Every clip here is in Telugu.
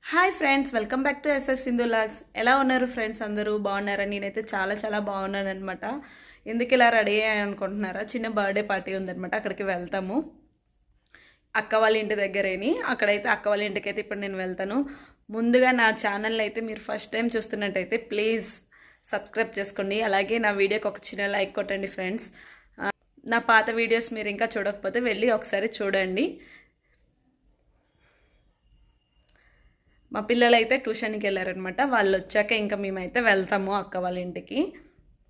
Hi friends, welcome back to SS Sindhu vlogs. ఎలా ఉన్నారు ఫ్రెండ్స్? అందరూ బాగున్నారా? నేనైతే చాలా బాగున్నాను అనమాట. ఎందుకు ఇలా రెడీ అయ్యాను అనుకుంటున్నారా? చిన్న బర్త్డే పార్టీ ఉందనమాట, అక్కడికి వెళ్తాము. అక్క వాళ్ళ ఇంటి దగ్గరేని. అక్కడైతే అక్క వాళ్ళ ఇంటికి అయితే ఇప్పుడు నేను వెళ్తాను. ముందుగా నా ఛానల్ అయితే మీరు ఫస్ట్ టైం చూస్తున్నట్టయితే ప్లీజ్ సబ్స్క్రైబ్ చేసుకోండి. అలాగే నా వీడియోకి ఒక చిన్న లైక్ కొట్టండి ఫ్రెండ్స్. నా పాత వీడియోస్ మీరు ఇంకా చూడకపోతే వెళ్ళి ఒకసారి చూడండి. మా పిల్లలు అయితే ట్యూషన్కి వెళ్ళారనమాట. వాళ్ళు వచ్చాక ఇంకా మేమైతే వెళ్తాము అక్క వాళ్ళ ఇంటికి.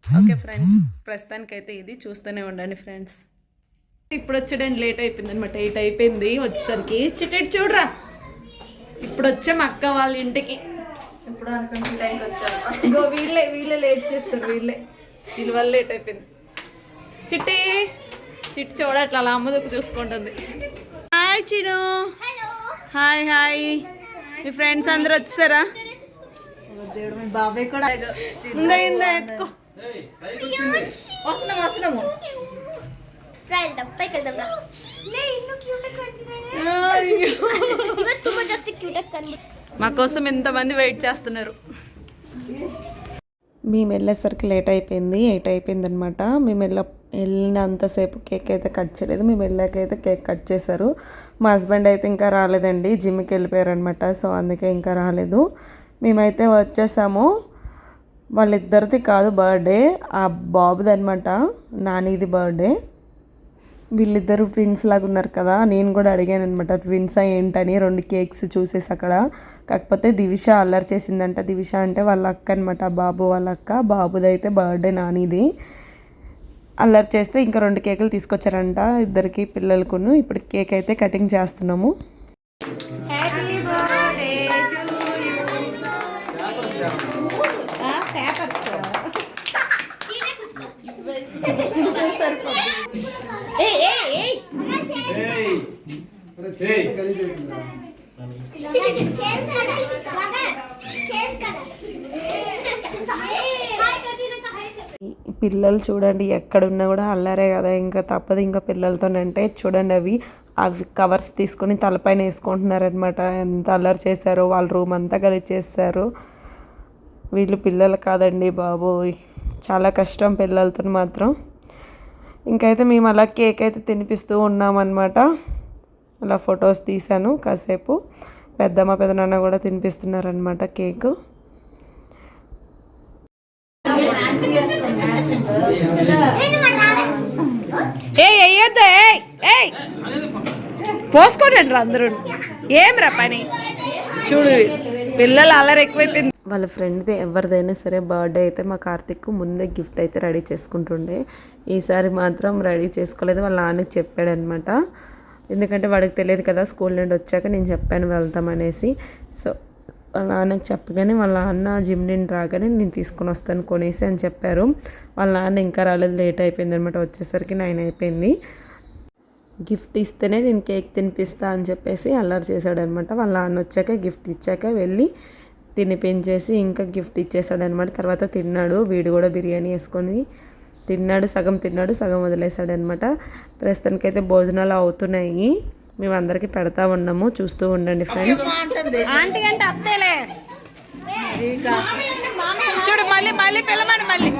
ఓకే ఫ్రెండ్స్, ప్రస్తుతానికైతే ఇది చూస్తూనే ఉండండి ఫ్రెండ్స్. ఇప్పుడు వచ్చేయడానికి లేట్ అయిపోయింది అనమాట. 8 అయిపోయింది వచ్చేసరికి. చిట్టేటి చూడరా, ఇప్పుడు వచ్చాము అక్క వాళ్ళ ఇంటికి. ఇప్పుడు అనుకుంటే టైంకి వచ్చాము. ఇంకో వీళ్ళే లేట్ చేస్తారు. వీళ్ళ వల్ల లేట్ అయిపోయింది. చిట్టి చూడట్లా అలా అమ్మదుకు చూసుకుంటుంది. హాయ్ చిను. హాయ్. మీ ఫ్రెండ్స్ అందరు వచ్చారా? బాబాయ్ కూడా ఎత్తుకో. వస్తున్నాము. మా కోసం ఎంతమంది వెయిట్ చేస్తున్నారు. మేము వెళ్ళేసరికి లేట్ అయిపోయింది. 8 అయిపోయింది అనమాట. మేము వెళ్ళినంతసేపు కేక్ అయితే కట్ చేయలేదు. మేము వెళ్ళాకైతే కేక్ కట్ చేశారు. మా హస్బెండ్ అయితే ఇంకా రాలేదండి, జిమ్కి వెళ్ళిపోయారు అనమాట. సో అందుకే ఇంకా రాలేదు. మేమైతే వచ్చేసాము. వాళ్ళిద్దరిది కాదు బర్త్డే, ఆ బాబుది అనమాట, నానిది బర్త్డే. వీళ్ళిద్దరు ట్విన్స్ లాగా ఉన్నారు కదా. నేను కూడా అడిగాను అనమాట, ట్విన్సా ఏంటని 2 కేక్స్ చూసేసి అక్కడ. కాకపోతే దివిష అల్లరి చేసిందంట. దివిష అంటే వాళ్ళ అక్క అనమాట, బాబు వాళ్ళ అక్క. బాబుదైతే బర్త్డే నానిది. అల్లరి చేస్తే ఇంకా 2 కేకులు తీసుకొచ్చారంట ఇద్దరికి పిల్లలకును. ఇప్పుడు కేక్ అయితే కటింగ్ చేస్తున్నాము. పిల్లలు చూడండి, ఎక్కడున్నా కూడా అల్లారే కదా, ఇంకా తప్పదు. ఇంకా పిల్లలతోనంటే చూడండి, అవి కవర్స్ తీసుకొని తలపైన వేసుకుంటున్నారనమాట. ఎంత అల్లరి చేశారో, వాళ్ళ రూమ్ అంతా గలీజ్ చేస్తారు. వీళ్ళు పిల్లలు కాదండి బాబు, చాలా కష్టం పిల్లలతో మాత్రం. ఇంకైతే మేము అలా కేక్ అయితే తినిపిస్తూ ఉన్నామన్నమాట. అలా ఫొటోస్ తీశాను కాసేపు. పెద్దమ్మ పెదనాన్న కూడా తినిపిస్తున్నారనమాట కేక్. పోసుకోండి అందరూ. ఏం రా పని చూడు, పిల్లలు అల్లరి ఎక్కువైపోయింది. వాళ్ళ ఫ్రెండ్ది ఎవరిదైనా సరే బర్త్డే అయితే మా కార్తిక్ ముందే గిఫ్ట్ అయితే రెడీ చేసుకుంటుండే. ఈసారి మాత్రం రెడీ చేసుకోలేదు. వాళ్ళ నాన్నకి చెప్పాడనమాట. ఎందుకంటే వాడికి తెలియదు కదా, స్కూల్ నుండి వచ్చాక నేను చెప్పాను వెళ్తామనేసి. సో వాళ్ళ నాన్నకి చెప్పగానే వాళ్ళ నాన్న జిమ్ నుండి రాగానే నేను తీసుకొని వస్తాను కొనేసి అని చెప్పారు. వాళ్ళ నాన్న ఇంకా రాలేదు, లేట్ అయిపోయింది అనమాట. వచ్చేసరికి 9 అయిపోయింది. గిఫ్ట్ ఇస్తేనే నేను కేక్ తినిపిస్తా అని చెప్పేసి అల్లరి చేశాడనమాట. వాళ్ళ నాన్న వచ్చాక గిఫ్ట్ ఇచ్చాక వెళ్ళి తినిపించేసి ఇంకా గిఫ్ట్ ఇచ్చేసాడనమాట. తర్వాత తిన్నాడు. వీడు కూడా బిర్యానీ వేసుకొని తిన్నాడు. సగం తిన్నాడు, సగం వదిలేసాడనమాట. ప్రస్తుతానికైతే భోజనాలు అవుతున్నాయి. మేము అందరికీ పెడతా ఉన్నాము, చూస్తూ ఉండండి ఫ్రెండ్స్. ఆంటీ అంటే అత్తేలే చూడు, మళ్ళీ పిల్లమని మళ్ళీ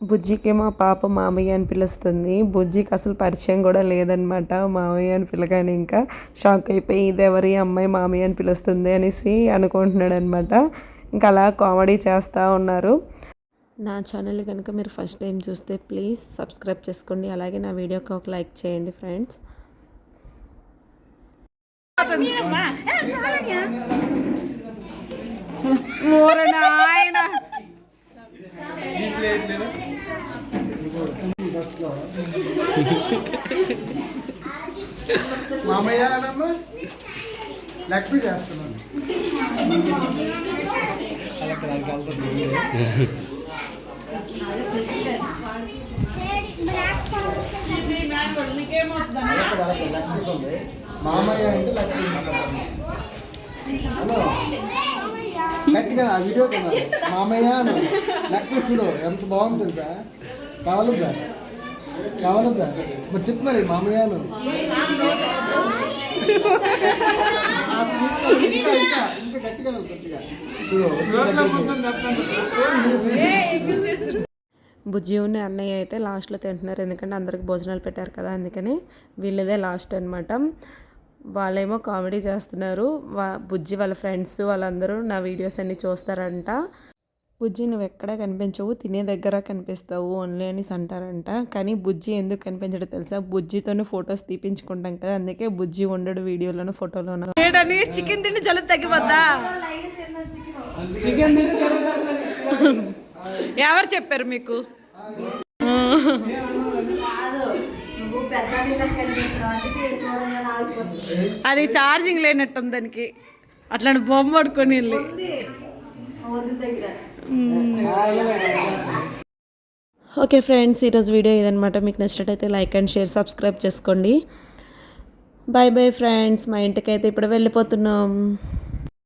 బుజ్జికి మా పాప మామయ్య అని పిలుస్తుంది. బుజ్జికి అసలు పరిచయం కూడా లేదనమాట మామయ్య అని పిలగానే. ఇంకా షాక్ అయిపోయి ఇదెవరి అమ్మాయి మామయ్య అని పిలుస్తుంది అనేసి అనుకుంటున్నాడు అనమాట. ఇంకా అలా కామెడీ చేస్తూ ఉన్నారు. నా ఛానల్ కనుక మీరు ఫస్ట్ టైం చూస్తే ప్లీజ్ సబ్స్క్రైబ్ చేసుకోండి. అలాగే నా వీడియోకి ఒక లైక్ చేయండి ఫ్రెండ్స్. మామయ్య లక్ష్మి చేస్తున్నాను. మామయ్య అంటే లక్ష్మి. హలో గట్టిగా ఆ వీడియో మామయ్య లెక్క చూడు ఎంత బాగుంటుంది సార్ కావాలొద్దా కావాలొద్దా మరి చెప్పు మరి మామయ్యను ఇంకా గట్టిగా గట్టిగా చూడు బుజ్జి ఉన్న అన్నయ్య అయితే లాస్ట్లో తింటున్నారు, ఎందుకంటే అందరికి భోజనాలు పెట్టారు కదా, అందుకని వీళ్ళదే లాస్ట్ అనమాట. వాళ్ళేమో కామెడీ చేస్తున్నారు. బుజ్జి వాళ్ళ ఫ్రెండ్స్ వాళ్ళందరూ నా వీడియోస్ అన్నీ చూస్తారంట. బుజ్జి నువ్వు ఎక్కడ కనిపించవు, తినే దగ్గర కనిపిస్తావు ఓన్లీ అని అంటారంట. కానీ బుజ్జి ఎందుకు కనిపించడం తెలుసా, బుజ్జితోనే ఫొటోస్ తీపించుకుంటాం కదా, అందుకే బుజ్జి ఉండడు వీడియోలోనూ ఫోటోలోనూ. చికెన్ తిండి జలుబు తగ్గిపోద్దా? ఎవరు చెప్పారు మీకు? అది ఛార్జింగ్ లేనట్టుంది దానికి, అట్లాంటి బొమ్మ పడుకొని వెళ్ళి. ఓకే ఫ్రెండ్స్, ఈరోజు వీడియో ఇదనమాట. మీకు నచ్చినట్టయితే లైక్ అండ్ షేర్, సబ్స్క్రైబ్ చేసుకోండి. Bye bye friends. మా ఇంటికైతే ఇప్పుడు వెళ్ళిపోతున్నాం.